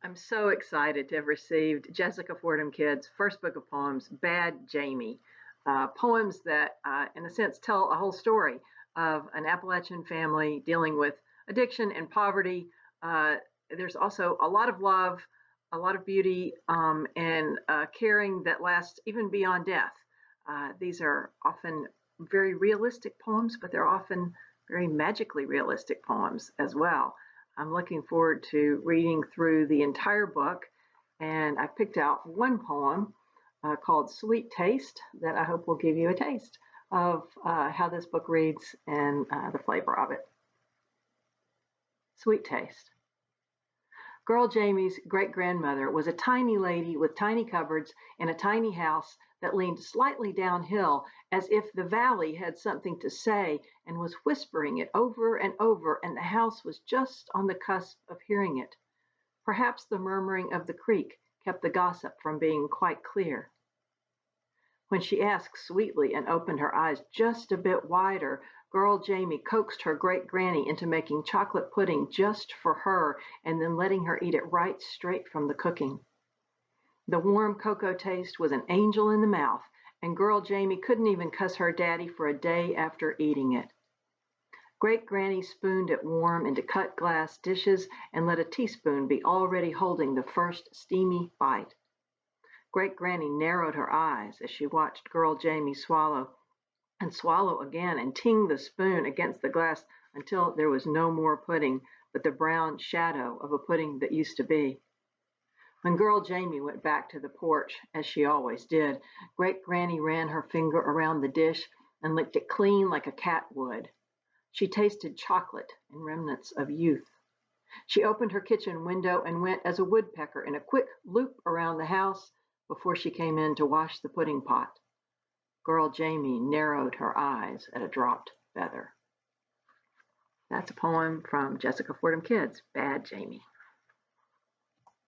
I'm so excited to have received Jessica Fordham Kidd's first book of poems, Bad Jamie. Poems that, in a sense, tell a whole story of an Appalachian family dealing with addiction and poverty. Uh, there's also a lot of love, a lot of beauty, and caring that lasts even beyond death. These are often very realistic poems, but they're often very magically realistic poems as well. I'm looking forward to reading through the entire book, and I picked out one poem called Sweet Taste that I hope will give you a taste of how this book reads and the flavor of it. Sweet Taste. Girl Jamie's great grandmother was a tiny lady with tiny cupboards in a tiny house that leaned slightly downhill as if the valley had something to say and was whispering it over and over, and the house was just on the cusp of hearing it. Perhaps the murmuring of the creek kept the gossip from being quite clear. When she asked sweetly and opened her eyes just a bit wider, girl Jamie coaxed her great granny into making chocolate pudding just for her and then letting her eat it right straight from the cooking. The warm cocoa taste was an angel in the mouth, and girl Jamie couldn't even cuss her daddy for a day after eating it. Great Granny spooned it warm into cut glass dishes and let a teaspoon be already holding the first steamy bite. Great Granny narrowed her eyes as she watched girl Jamie swallow and swallow again and ting the spoon against the glass until there was no more pudding but the brown shadow of a pudding that used to be. When girl Jamie went back to the porch, as she always did, Great Granny ran her finger around the dish and licked it clean like a cat would. She tasted chocolate and remnants of youth. She opened her kitchen window and went as a woodpecker in a quick loop around the house before she came in to wash the pudding pot. Girl Jamie narrowed her eyes at a dropped feather. That's a poem from Jessica Fordham Kidd's Bad Jamie.